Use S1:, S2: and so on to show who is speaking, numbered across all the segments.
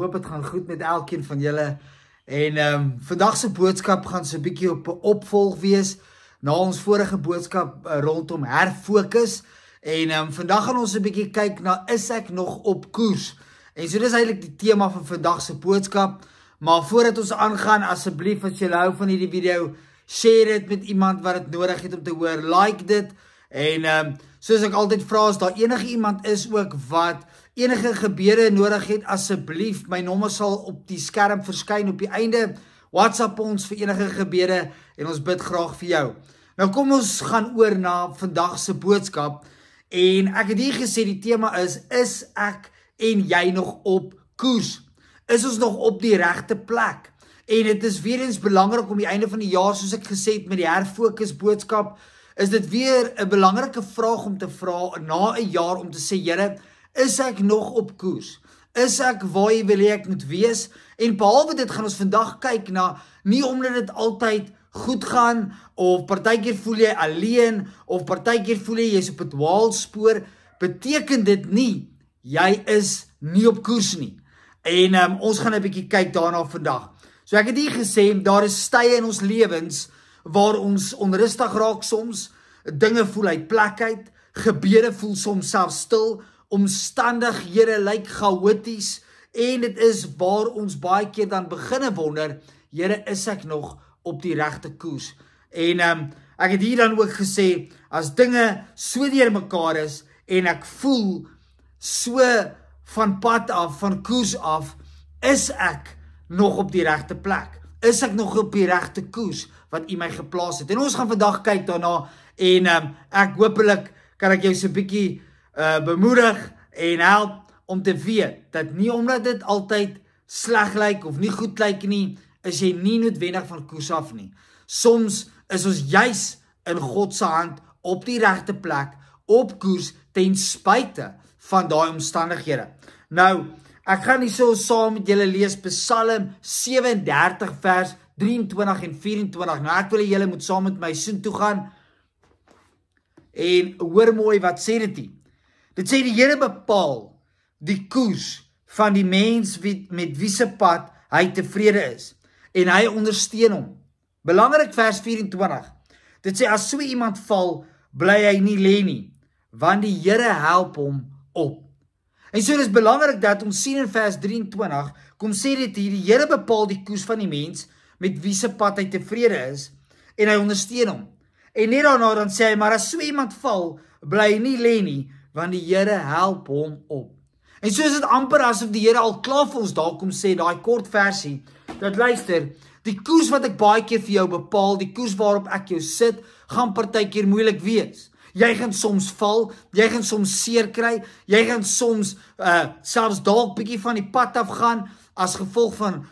S1: hoop het gaan goed met elkeen van julle. En vandag se boodskap gaan so 'n bietjie op 'n opvolg wees na ons vorige boodskap rondom herfokus. En vandag gaan ons 'n bietjie kyk na, is ek nog op koers? En so dis eintlik die tema van vandag se boodskap. Maar voordat ons aangaan, asseblief as jy hou van hierdie video, share dit met iemand wat dit nodig het om te hoor. Like dit. En soos ek altyd vra, as daar enige iemand is ook wat enige gebede nodig het, asseblief, my nommer sal op die skerm verskyn op die einde. WhatsApp ons vir enige gebede en ons bid graag vir jou. Nou kom ons gaan oor na vandag se boodskap. En ek het hier gesê die tema is ek en jy nog op koers? Is ons nog op die regte plek? En dit is weer eens belangrik om die einde van die jaar, soos ek gesê het met die herfokus boodskap, is dit weer 'n belangrike vraag om te vra na 'n jaar om te sê, Here, is ek nog op koers? Is ek waar jy wil hê ek moet wees? En behalwe dit gaan ons vandag kyk na, nie omdat dit altyd goed gaan, of partykeer voel jy alleen, of partykeer voel jy jy's op 'n dwaalspoor, beteken dit nie, jy is nie op koers nie. En ons gaan 'n bietjie kyk daarna vandag. So ek het hier gesê, daar is tye in ons lewens waar ons onrustig raak soms, dinge voel uit plek uit, gebede voel soms self stil, omstandighede lyk chaoties, en dit is waar ons baie keer dan beginne wonder, Here, is ek nog op die regte koers? En ek het hier dan ook gesê, as dinge so deur mekaar is, en ek voel so van pad af, van koers af, is ek nog op die regte plek? Is ek nog op die regte koers wat U my geplaas het? En ons gaan vandag kyk daarna, en ek hopelik kan ek jou so 'n bietjie bemoedig en help om te weet, dat nie omdat dit altyd sleg lyk of nie goed lyk nie, is jy nie noodwendig van koers af nie. Soms is ons juis in God se hand op die regte plek, op koers, ten spyte van daai omstandighede. Nou, ek gaan hierso saam met julle lees Psalm 37 vers 23 en 24. Nou, ek wil julle moet saam met my soontoe gaan en hoor mooi wat sê dit hier. Dit sê die Here bepaal die koers van die mens met wie se pad hy tevrede is, en hy ondersteun hom. Belangrik vers 24. Dit sê, as so iemand val, bly hy nie lê nie, want die Here help hom op. En so is belangrik dat ons sien in vers 23, kom sê dit hier, die Here bepaal die koers van die mens met wie se pad hy tevrede is, en hy ondersteun hom. En net daarna dan sê hy, maar as so iemand val, bly hy nie lê nie, want die Here help hom op. En so is dit amper asof die Here al klaar vir ons daar kom sê, daai kort versie, dat luister, die koers wat ek baie keer vir jou bepaal, die koers waarop ek jou sit, gaan partykeer moeilik wees. Jy gaan soms val, jy gaan soms seer kry, jy gaan soms selfs dalk bietjie van die pad af gaan, as gevolg van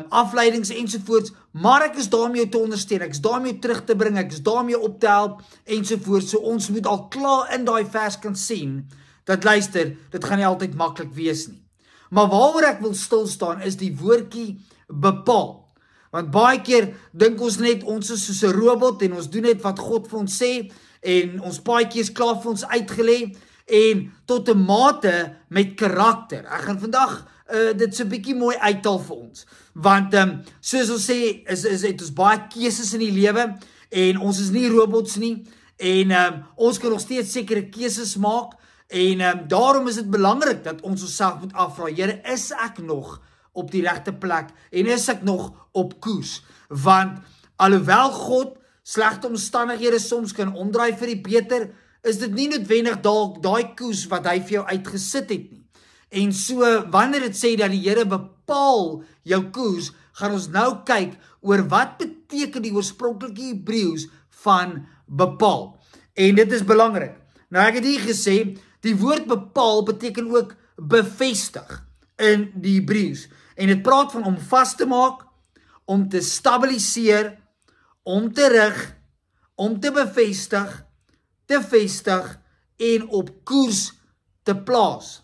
S1: afleidings ensovoorts, maar ek is daar om jou te ondersteun, ek is daar om jou terug te bring, ek is daar om jou op te help, ensovoorts. So ons moet al klaar in daai vers kan sien, dat luister, dit gaan nie altyd maklik wees nie. Maar waaroor ek wil stil staan, is die woordjie bepaal. Want baie keer dink ons net, ons is soos 'n robot, en ons doen net wat God vir ons sê, en ons paadjie is klaar vir ons uitgelê, en tot 'n mate met karakter. Ek gaan vandag dit so 'n bietjie mooi uithaal vir ons, want soos ons sê, het ons baie keuses in die lewe, en ons is nie robots nie, en ons kan nog steeds sekere keuses maak, en daarom is dit belangrik dat ons onsself moet afvra, Here, is ek nog op die regte plek, en is ek nog op koers? Want alhoewel God slegte omstandighede soms kan omdraai vir die beter, is dit nie noodwendig dalk daai koers wat hy vir jou uitgesit het nie. En so, wanneer dit sê dat die Here bepaal jou koers, gaan ons nou kyk oor wat beteken die oorspronklike Hebreëus van bepaal. En dit is belangrik. Nou, ek het hier gesê, die woord bepaal beteken ook bevestig in die Hebreëus. En dit praat van om vas te maak, om te stabiliseer, om te rig, om te bevestig, te vestig en op koers te plaas.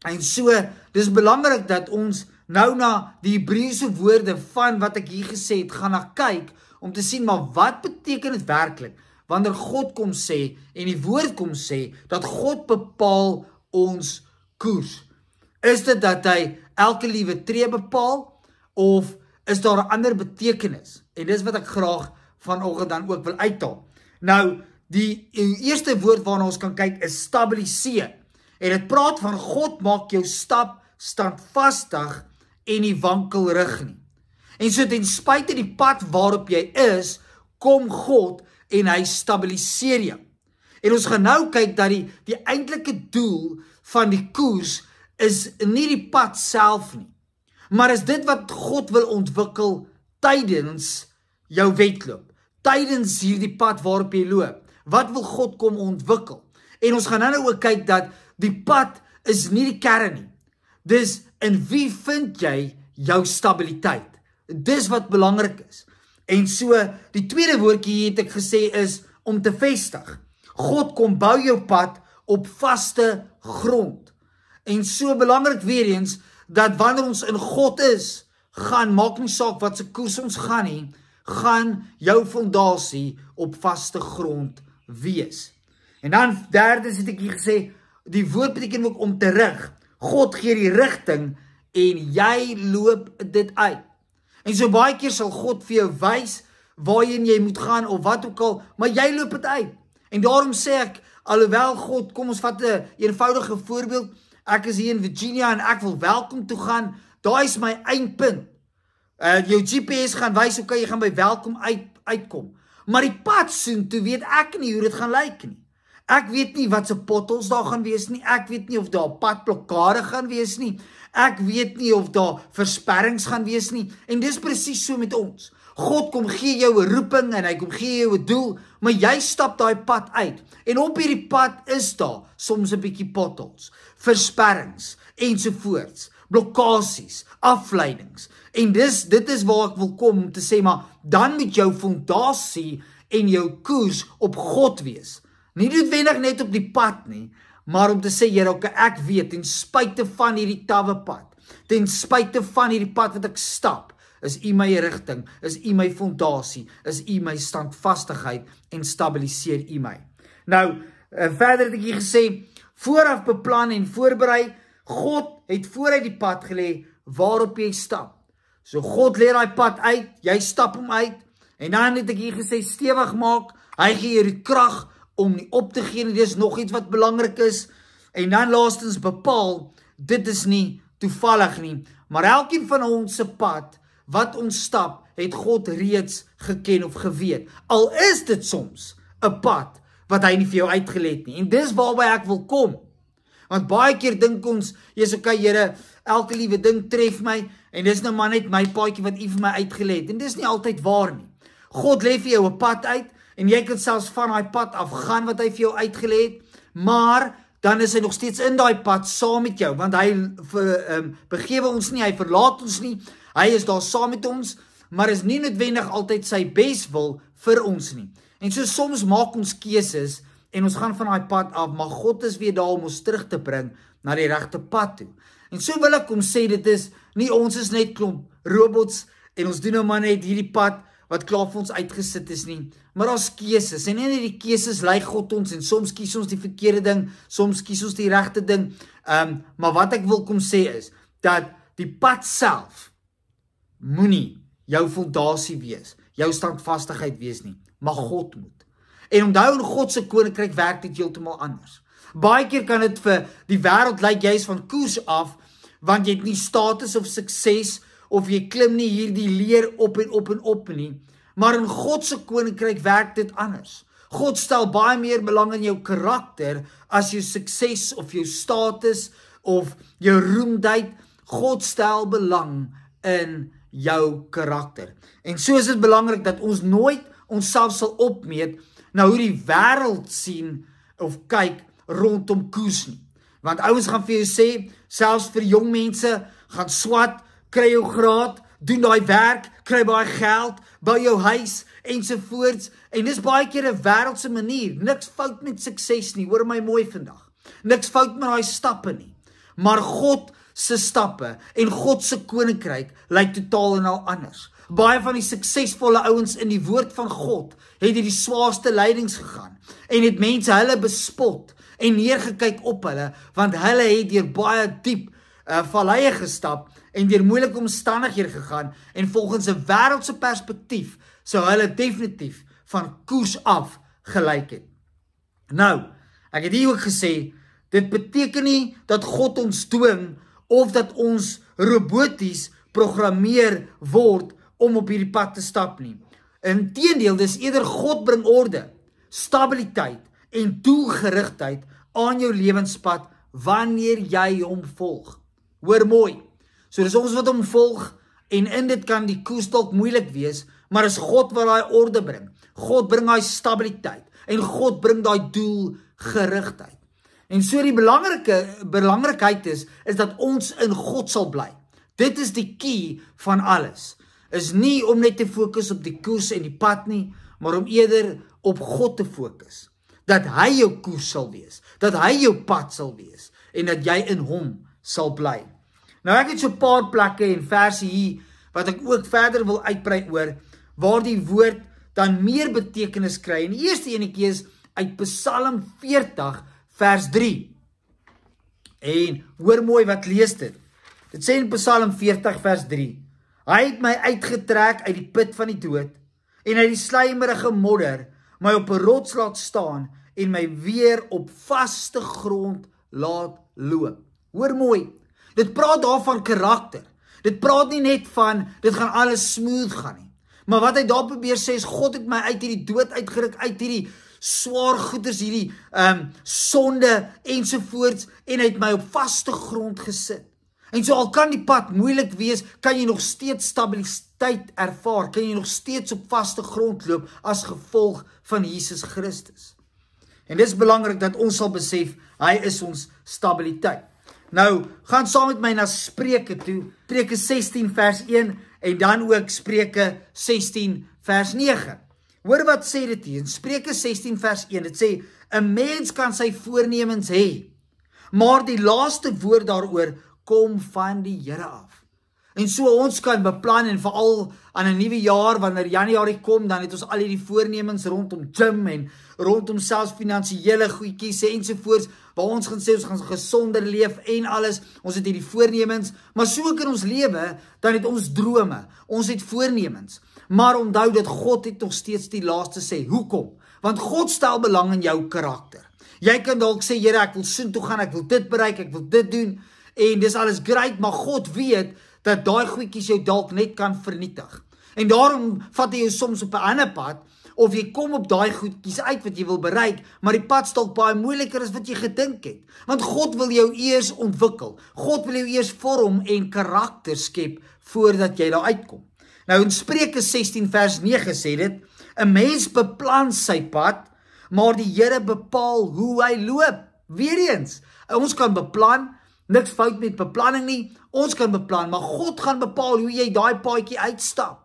S1: En so, dis belangrik dat ons nou na die Hebreëse woorde van wat ek hier gesê het, gaan na kyk, om te sien, maar wat beteken dit werklik? Wanneer God kom sê, en die woord kom sê, dat God bepaal ons koers. Is dit dat hy elke liewe tree bepaal, of is daar 'n ander betekenis? En dis wat ek graag vanoggend dan ook wil uithaal. Nou, die eerste woord waarna ons kan kyk is stabiliseer. En dit praat van God maak jou stap standvastig en nie wankelrig nie. En so ten spyte die pad waarop jy is, kom God en hy stabiliseer jou. En ons gaan nou kyk dat die eintlike doel van die koers is nie die pad self nie, maar is dit wat God wil ontwikkel tydens jou wedloop, tydens hierdie pad waarop jy loop. Wat wil God kom ontwikkel? En ons gaan nou ook kyk dat die pad is nie die kern nie. Dis in wie vind jy jou stabiliteit? Dis wat belangrik is. En so, die tweede woordjie hier het ek gesê is om te vestig. God kom bou jou pad op vaste grond. En so belangrik weer eens, dat wanneer ons in God is, maak nie saak wat se koers ons gaan nie, gaan jou fondasie op vaste grond wees. En dan derde het ek hier gesê, die woord beteken ook om te rig. God gee die rigting en jy loop dit uit. En so baie keer sal God vir jou wys waarheen jy moet gaan of wat ook al, maar jy loop dit uit. En daarom sê ek, alhoewel God, kom ons vat 'n eenvoudige voorbeeld, ek is hier in Virginia en ek wil Welkom toe gaan, daar is my eindpunt. Jou GPS gaan wys, okay, jy gaan by Welkom uitkom. Maar die pad soontoe weet ek nie hoe dit gaan lyk nie. Ek weet nie wat se potholes daar gaan wees nie, ek weet nie of daar padblokkade gaan wees nie, ek weet nie of daar versperrings gaan wees nie, en dis presies so met ons. God kom gee jou 'n roeping en hy kom gee jou 'n doel, maar jy stap daai pad uit. En op hierdie pad is daar soms 'n bietjie potholes, versperrings ensovoorts, blokkasies, afleidings. En dit is waar ek wil kom om te sê, maar dan moet jou fondasie en jou koers op God wees. Nie noodwendig net op die pad nie, maar om te sê, Here, okay, ek weet, ten spyte van hierdie tawwe pad, ten spyte van hierdie pad wat ek stap, is U my rigting, is U my fondasie, is U my standvastigheid en stabiliseer U my. Nou, verder het ek hier gesê, vooraf beplan en voorberei, God het vooruit die pad gelê waarop jy stap. So God lê daai pad uit, jy stap hom uit, en dan het ek hier gesê, stewig maak, hy gee jou die krag om nie op te gee nie, dis nog iets wat belangrik is, en dan laastens bepaal, dit is nie toevallig nie, maar elkeen van ons se pad, wat ons stap, het God reeds geken of geweet, al is dit soms 'n pad, wat hy nie vir jou uitgelê het nie, en dis waarby ek wil kom, want baie keer dink ons, jy's okay, Here, elke liewe ding tref my, en dis nou maar net my paadjie wat U vir my uitgelê het, en dis nie altyd waar nie, God lê vir jou 'n pad uit, en jy kan selfs van daai pad af gaan wat hy vir jou uitgelê het, maar dan is hy nog steeds in daai pad saam met jou, want hy begewe ons nie, hy verlaat ons nie, hy is daar saam met ons, maar is nie noodwendig altyd sy beswil vir ons nie. En so soms maak ons keuses, en ons gaan van daai pad af, maar God is weer daar om ons terug te bring na die regte pad toe. En so wil ek kom sê, dit is nie ons is net klomp robots, en ons doen nou maar net hierdie pad, wat klaar vir ons uitgesit is nie, maar ons keuses, en in die keuses lei God ons, en soms kies ons die verkeerde ding, soms kies ons die regte ding, maar wat ek wil kom sê is, dat die pad self, moenie jou fondasie wees, jou standvastigheid wees nie, maar God moet. En onthou, in God se koninkryk werk dit heeltemal anders. Baie keer kan dit vir die wêreld lyk jy is van koers af, want jy het nie status of sukses, of jy klim nie hierdie leer op en op en op nie, maar in God se koninkryk werk dit anders. God stel baie meer belang in jou karakter, as jou sukses, of jou status, of jou roemdheid. God stel belang in jou karakter. En so is dit belangrik dat ons nooit onsself sal opmeet na hoe die wêreld sien of kyk rondom koers nie. Want ouens gaan vir jou sê, selfs vir jong mense, gaan swat, kry jou graad, doen daai werk, kry baie geld, bou jou huis ensovoorts. En dis baie keer 'n wêreldse manier. Niks fout met sukses nie, hoor my mooi vandag. Niks fout met daai stappe nie. Maar God se stappe en God se koninkryk lyk totaal en al anders. Baie van die suksesvolle ouens in die woord van God het die swaarste lydings gegaan en het mense hulle bespot en neergekyk op hulle, want hulle het deur baie diep valleie gestap en deur moeilike omstandighede gegaan en volgens 'n wêreldse perspektief sou hulle definitief van koers af gelyk het. Nou, ek het hier ook gesê, dit beteken nie dat God ons dwing of dat ons roboties programmeer word om op hierdie pad te stap nie. Inteendeel, dis eerder God bring orde, stabiliteit en doelgerigtheid aan jou lewenspad wanneer jy hom volg. Hoor mooi, so dis ons wat hom volg en in dit kan die koers dalk moeilik wees, maar is God wat daai orde bring. God bring daai stabiliteit en God bring daai doelgerigtheid. En so die belangrikheid is dat ons in God sal bly. Dit is die key van alles. Is nie om net te fokus op die koers en die pad nie, maar om eerder op God te fokus. Dat hy jou koers sal wees, dat hy jou pad sal wees en dat jy in hom sal bly. Nou ek het so 'n paar plekke en verse hier wat ek ook verder wil uitbrei oor, waar die woord dan meer betekenis kry. En die eerste enetjie is uit Psalm 40 vers 3. En hoor mooi wat lees dit. Dit sê in Psalm 40 vers 3. Hy het my uitgetrek uit die put van die dood en uit die slijmerige modder my op 'n rots laat staan en my weer op vaste grond laat loop. Hoor mooi. Dit praat daar van karakter. Dit praat nie net van dit gaan alles smooth gaan nie. Maar wat hy daar probeer sê is God het my uit hierdie dood uitgeruk, uit hierdie swaar goeders, hierdie sonde ensovoorts en hy het my op vaste grond gesit. En so al kan die pad moeilik wees, kan jy nog steeds stabiliteit ervaar, kan jy nog steeds op vaste grond loop as gevolg van Jesus Christus. En dit is belangrik dat ons sal besef, hy is ons stabiliteit. Nou, gaan saam met my na Spreuke toe, Spreuke 16 vers 1 en dan ook Spreuke 16 vers 9. Hoor wat sê dit hier, in Spreuke 16 vers 1, dit sê, 'n mens kan sy voornemens hê, maar die laaste woord daaroor kom van die Here af. En so ons kan beplan en veral aan 'n nuwe jaar, wanneer Januarie kom, dan het ons al hierdie voornemens rondom gym en rondom selfs finansiële goedjies ensovoorts, waar ons gaan sê ons gaan gesonder leef en alles, ons het hierdie voornemens, maar so ook in ons lewe, dan het ons drome, ons het voornemens, maar onthou dat God het nog steeds die laaste sê. Hoekom? Want God stel belang in jou karakter. Jy kan dalk sê, Here, ek wil soontoe gaan, ek wil dit bereik, ek wil dit doen, en dis alles great, maar God weet dat daai goedjies jou dalk net kan vernietig. En daarom vat hy jou soms op 'n ander pad, of jy kom op daai goedjies uit wat jy wil bereik, maar die pad dalk baie moeiliker as wat jy gedink het. Want God wil jou eers ontwikkel. God wil jou eers vorm en karakter skep voordat jy daar uitkom. Nou in Spreuke 16 vers 9 sê dit, 'n mens beplan sy pad, maar die Here bepaal hoe hy loop. Weereens, ons kan beplan, niks fout met beplanning nie, ons kan beplan, maar God gaan bepaal hoe jy daai paadjie uitstap.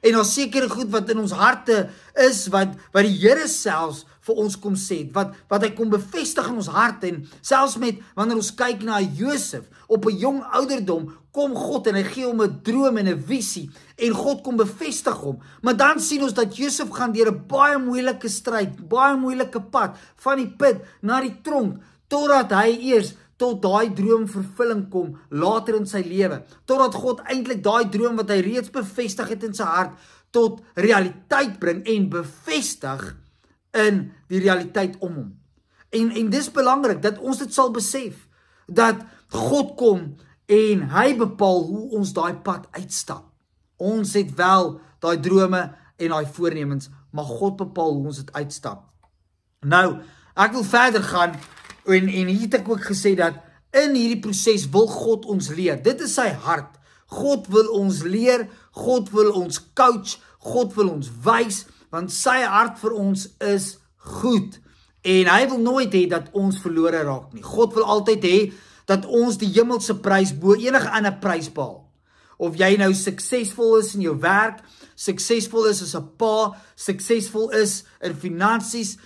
S1: En daar sekere goed wat in ons harte is, wat die Here selfs vir ons kom sê, wat hy kom bevestig in ons hart, en selfs met, wanneer ons kyk na Josef, op 'n jong ouderdom, kom God en hy gee hom 'n droom en 'n visie, en God kom bevestig hom, maar dan sien ons dat Josef gaan deur 'n baie moeilike stryd, baie moeilike pad, van die put na die tronk, totdat hy eers tot daai droom vervulling kom later in sy lewe, totdat God eintlik daai droom wat hy reeds bevestig het in sy hart, tot realiteit bring en bevestig in die realiteit om hom. En dis belangrik dat ons dit sal besef, dat God kom en hy bepaal hoe ons daai pad uitstap. Ons het wel daai drome en daai voornemens, maar God bepaal hoe ons dit uitstap. Nou, ek wil verder gaan, en hier het ek ook gesê dat in hierdie proses wil God ons leer. Dit is sy hart. God wil ons leer, God wil ons coach, God wil ons wys, want sy hart vir ons is goed. En hy wil nooit hê dat ons verlore raak nie. God wil altyd hê dat ons die hemelse prys bo enige ander prys behaal. Of jy nou suksesvol is in jou werk, suksesvol is as 'n pa, suksesvol is in finansies,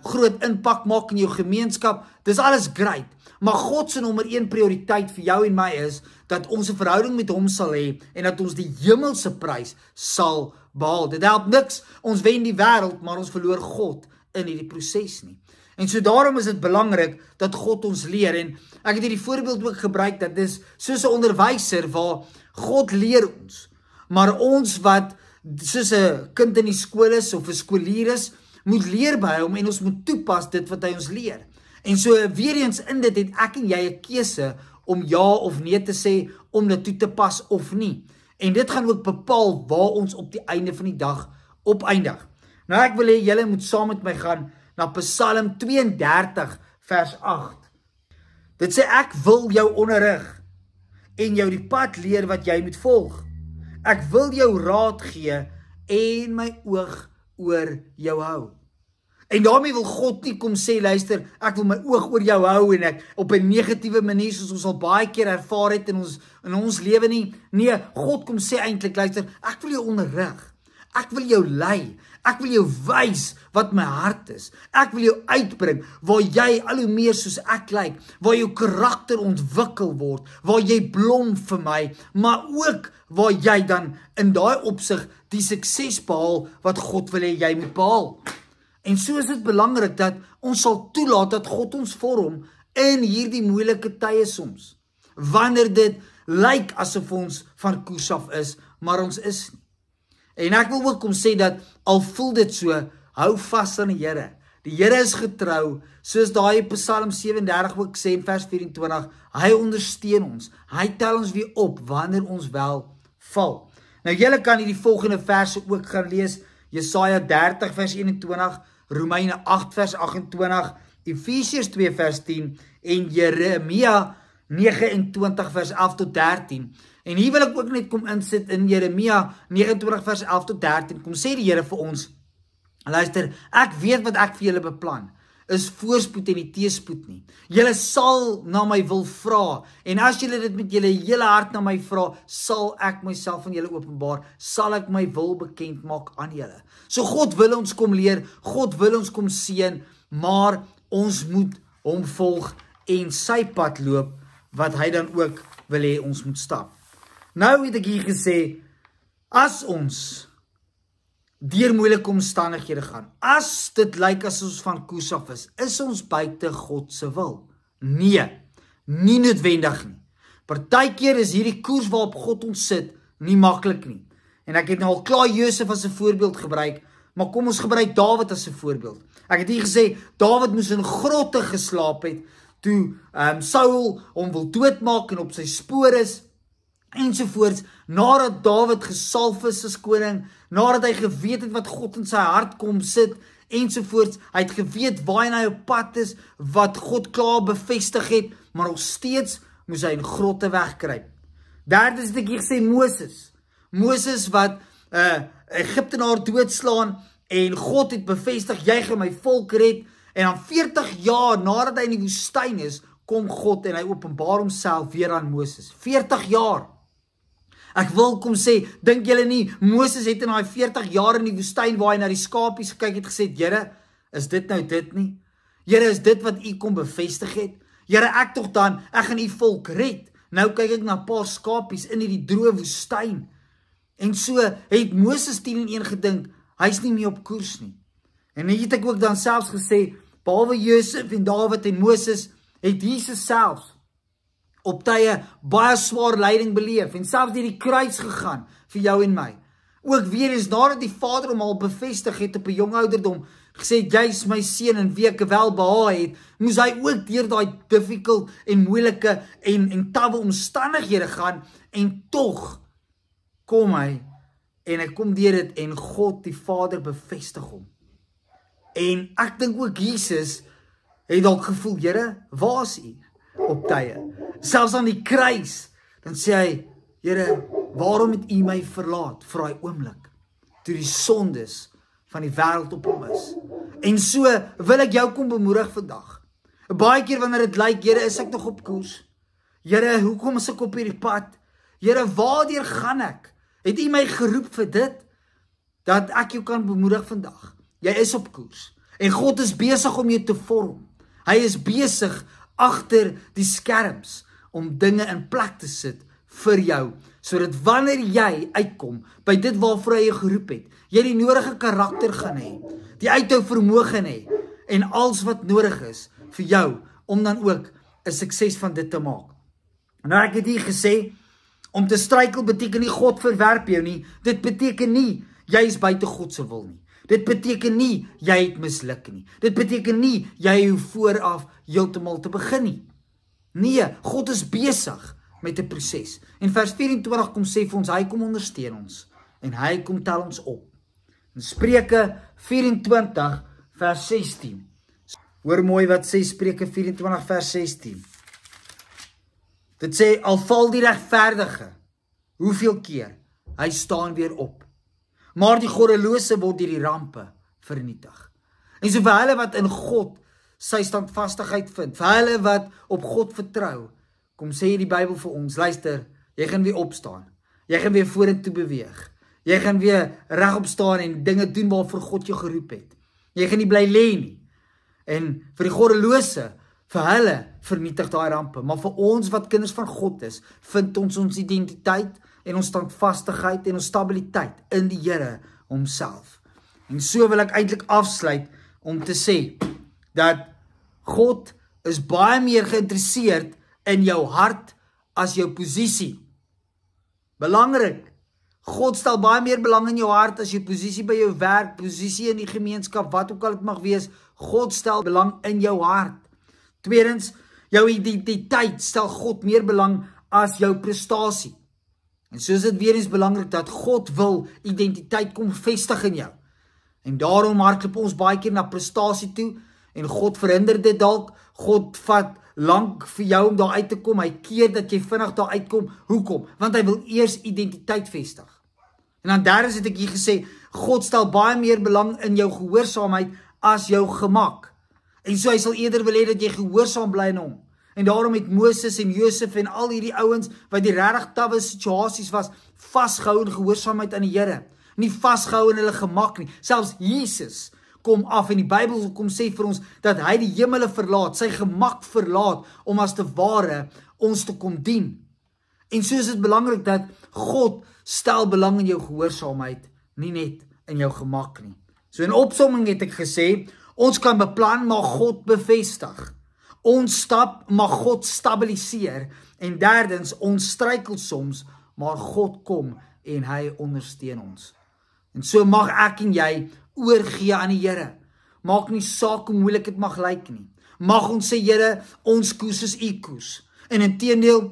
S1: groot impak maak in jou gemeenskap, dis alles great. Maar God se nommer 1 prioriteit vir jou en my is, dat ons 'n verhouding met hom sal hê, en dat ons die hemelse prys sal behaal. Dit help niks, ons wen die wêreld, maar ons verloor God in hierdie proses nie. En so daarom is dit belangrik dat God ons leer. En ek het hierdie voorbeeld ook gebruik, dat dis soos 'n onderwyser waar God leer ons. Maar ons wat soos 'n kind in die skool is of 'n skoolier is, moet leer by hom en ons moet toepas dit wat hy ons leer. En so weer eens in dit het ek en jy 'n keuse om ja of nee te sê, om dit toe te pas of nie. En dit gaan ook bepaal waar ons op die einde van die dag opeindig. Nou ek wil hê julle moet saam met my gaan na Psalm 32 vers 8. Dit sê ek wil jou onderrig en jou die pad leer wat jy moet volg. Ek wil jou raad gee en my oog oor jou hou. En daarmee wil God nie kom sê, luister, ek wil my oog oor jou hou en ek op 'n negatiewe manier soos ons al baie keer ervaar het in ons lewe nie. Nee, God kom sê eintlik, luister, ek wil jou onderrig. Ek wil jou lei. Ek wil jou wys wat my hart is. Ek wil jou uitbring waar jy al hoe meer soos ek lyk, waar jou karakter ontwikkel word, waar jy blom vir my, maar ook waar jy dan in daai opsig die sukses behaal wat God wil hê jy moet behaal. En so is dit belangrik dat ons sal toelaat dat God ons vorm in hierdie moeilike tye soms. Wanneer dit lyk asof ons van koers af is, maar ons is nie. En ek wil ook kom sê dat al voel dit so, hou vas aan die Here. Die Here is getrou, soos daai Psalm 37 ook sê in vers 24, hy ondersteun ons. Hy tel ons weer op wanneer ons wel val. Nou julle kan hierdie volgende verse ook gaan lees. Jesaja 30 vers 21, Romeine 8 vers 28, Efesiërs 2 vers 10 en Jeremia 29 vers 11 tot 13. En hier wil ek ook net kom insit in Jeremia 29 vers 11 tot 13. Kom sê die Here vir ons, luister, ek weet wat ek vir julle beplan, is voorspoed en nie teëspoed nie. Julle sal na my wil vra, en as julle dit met julle hele hart na my vra, sal ek myself aan julle openbaar, sal ek my wil bekend maak aan julle. So God wil ons kom leer, God wil ons kom seën, maar ons moet hom volg en sy pad loop, wat hy dan ook wil hê ons moet stap. Nou het ek hier gesê, as ons deur moeilike omstandighede gaan, as dit lyk as ons van koers af is ons buite God se wil? Nee, nie noodwendig nie. Partykeer is hierdie koers waarop God ons sit, nie maklik nie. En ek het nou al klaar Josef as 'n voorbeeld gebruik, maar kom ons gebruik Dawid as 'n voorbeeld. Ek het hier gesê, Dawid moes in grotte geslaap het, toe Saul hom wil doodmaak en op sy spoor is, ensovoorts, nadat Dawid gesalf is as koning, nadat hy geweet het wat God in sy hart kom sit, ensovoorts, hy het geweet waar hy op pad is, wat God klaar bevestig het, maar nog steeds moes hy in grotte wegkruip. Derde is ek hier gesê Moses wat Egiptenaar doodslaan, en God het bevestig, jy gaan my volk red, en dan 40 jaar nadat hy in die woestyn is, kom God en hy openbaar homself weer aan Moses. 40 jaar. Ek wil kom sê, dink julle nie, Moses het in daai 40 jaar in die woestyn waar hy na die skapies gekyk het gesê, Here, is dit nou dit nie? Here, is dit wat u kom bevestig het? Here, ek tog dan, ek gaan u volk red. Nou kyk ek na 'n paar skapies in die droë woestyn. En so het Moses 10:1 gedink, hy's nie meer op koers nie. En het ek ook dan selfs gesê, behalwe Josef en Dawid en Moses, het Jesus selfs op tye baie swaar lyding beleef, en selfs deur die kruis gegaan, vir jou en my. Ook weer eens, nadat die Vader hom al bevestig het op 'n jong ouderdom, gesê, jy is my seun en wie ek wel behaag het, moes hy ook deur daai difficult en moeilike en tawwe omstandighede gaan, en tog kom hy, en hy kom deur dit, en God die Vader bevestig hom. En ek dink ook Jesus het dalk gevoel, Here, waar is u op tye? Selfs aan die kruis, dan sê hy, Here, waarom het u my verlaat vir daai oomblik, toe die sondes van die wêreld op hom is? En so wil ek jou kom bemoedig vandag. Baie keer wanneer dit lyk, Here, is ek nog op koers? Here, hoekom is ek op hierdie pad? Here, waardeur gaan ek? Het u my geroep vir dit? Dat ek jou kan bemoedig vandag. Jy is op koers. En God is besig om jou te vorm. Hy is besig agter die skerms om dinge in plek te sit vir jou, sodat wanneer jy uitkom by dit waarvoor hy jou geroep het, jy die nodige karakter gaan hê, die uithou vermoë gaan hê, en alles wat nodig is vir jou, om dan ook 'n sukses van dit te maak. Nou ek het hier gesê, om te struikel beteken nie God verwerp jou nie, dit beteken nie, jy is buite God se wil nie. Dit beteken nie, jy het misluk nie. Dit beteken nie, jy hoef vooraf heeltemal te begin nie. Nee, God is besig met 'n proses. En vers 24 kom sê vir ons, hy kom ondersteun ons. En hy kom tel ons op. In Spreuke 24 vers 16. Hoor mooi wat sê Spreuke 24 vers 16. Dit sê, al val die regverdige, hoeveel keer, hy staan weer op. Maar die goddelose word deur die rampe vernietig. En so vir hulle wat in God sy standvastigheid vind, vir hulle wat op God vertrou, kom sê die Bybel vir ons, luister, jy gaan weer opstaan, jy gaan weer vorentoe beweeg, jy gaan weer regop staan en dinge doen waarvoor God jou geroep het. Jy gaan nie bly lê nie. En vir die goddelose, vir hulle vernietig daai rampe, maar vir ons wat kinders van God is, vind ons identiteit en ons standvastigheid en ons stabiliteit in die Here homself. En so wil ek eintlik afsluit om te sê dat God is baie meer geïnteresseerd in jou hart as jou posisie. Belangrik, God stel baie meer belang in jou hart as jou posisie by jou werk, posisie in die gemeenskap, wat ook al dit mag wees. God stel belang in jou hart. Tweedens, jou identiteit stel God meer belang as jou prestasie. En so is dit weer eens belangrik dat God wil identiteit kom vestig in jou. En daarom hardloop ons baie keer na prestasie toe en God verhinder dit dalk. God vat lank vir jou om daar uit te kom. Hy keer dat jy vinnig daar uitkom. Hoekom? Want hy wil eers identiteit vestig. En dan derdens het ek hier gesê, God stel baie meer belang in jou gehoorsaamheid as jou gemak. En so hy sal eerder wil hê dat jy gehoorsaam bly aan hom. En daarom het Moses en Josef en al hierdie ouens wat die regtig tawwe situasies was, vasgehou in gehoorsaamheid aan die Here. Nie vasgehou in hulle gemak nie. Selfs Jesus kom af en die Bybel kom sê vir ons dat hy die hemele verlaat, sy gemak verlaat om as te ware ons te kom dien. En so is dit belangrik dat God stel belang in jou gehoorsaamheid, nie net in jou gemak nie. So in opsomming het ek gesê, ons kan beplan, maar God bevestig. Ons stap, maar God stabiliseer. En derdens, ons struikel soms, maar God kom en hy ondersteun ons. En so mag ek en jy oorgee aan die Here. Maak nie saak hoe moeilik dit mag lyk nie. Mag ons sê, Here, ons koers is u koers. En inteendeel,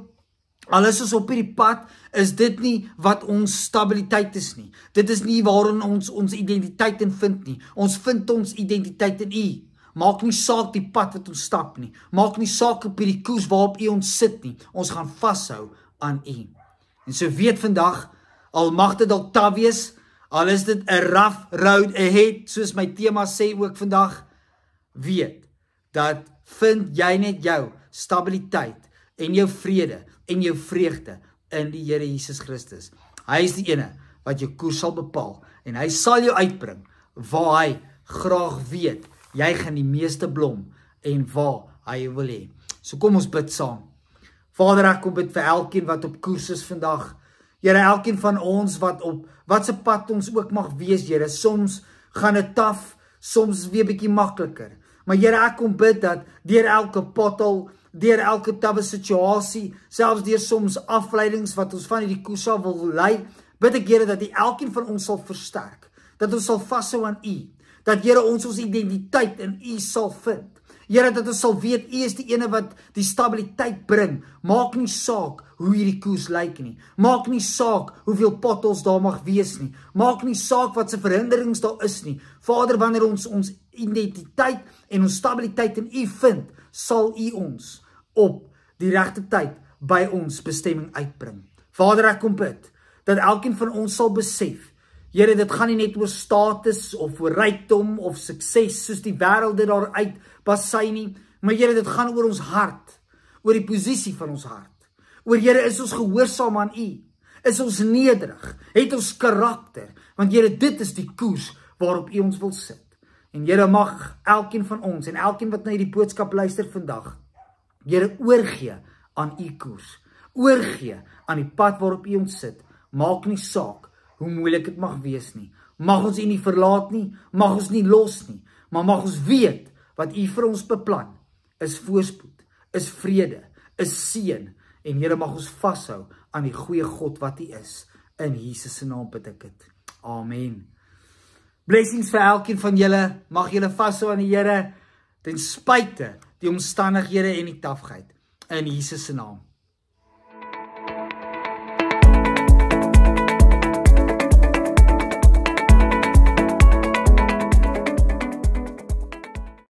S1: al is ons op hierdie pad, is dit nie wat ons stabiliteit is nie. Dit is nie waarin ons identiteit in vind nie. Ons vind ons identiteit in u. Maak nie saak die pad wat ons stap nie. Maak nie saak op hierdie koers waarop u ons sit nie. Ons gaan vashou aan u. En so weet vandag, al mag dit dalk taaf wees, al is dit 'n rough road ahead, soos my tema sê ook vandag, weet dat vind jy net jou stabiliteit en jou vrede en jou vreugde in die Here Jesus Christus. Hy is die ene wat jou koers sal bepaal en hy sal jou uitbring waar hy graag weet jy gaan die meeste blom en waar hy jou wil hê. So kom ons bid saam. Vader, ek kom bid vir elkeen wat op koers is vandag. Here, elkeen van ons wat op wat se pad ons ook mag wees, Here, soms gaan dit taaf, soms weer bietjie makliker. Maar Here, ek kom bid dat deur elke pothol, deur elke tawwe situasie, selfs deur soms afleidings wat ons van hierdie koers af wil lei, bid ek Here dat U elkeen van ons sal versterk, dat ons sal vashou aan U, dat Here ons identiteit in U sal vind. Here, dat ons sal weet, U is die ene wat die stabiliteit bring. Maak nie saak hoe hierdie koers lyk nie. Maak nie saak hoeveel potholes daar mag wees nie. Maak nie saak wat se verhinderings daar is nie. Vader, wanneer ons identiteit en ons stabiliteit in U vind, sal U ons op die regte tyd by ons bestemming uitbring. Vader, ek kom bid dat elkeen van ons sal besef, Here, dit gaan nie net oor status of oor rykdom of sukses soos die wêreld dit daar uit basy nie, maar Here, dit gaan oor ons hart, oor die posisie van ons hart. Oor Here, is ons gehoorsaam aan U? Is ons nederig? Het ons karakter? Want Here, dit is die koers waarop U ons wil sit. En Here, mag elkeen van ons en elkeen wat na hierdie boodskap luister vandag, Here, oorgee aan U koers. Oorgee aan die pad waarop U ons sit. Maak nie saak hoe moeilik dit mag wees nie. Mag ons U nie verlaat nie, mag ons nie los nie, maar mag ons weet wat U vir ons beplan, is voorspoed, is vrede, is seën. En Here, mag ons vashou aan die goeie God wat U is. In Jesus se naam bid ek dit. Amen. Blessings vir elkeen van julle. Mag julle vashou aan die Here ten spyte die omstandighede en die taafheid. In Jesus se naam.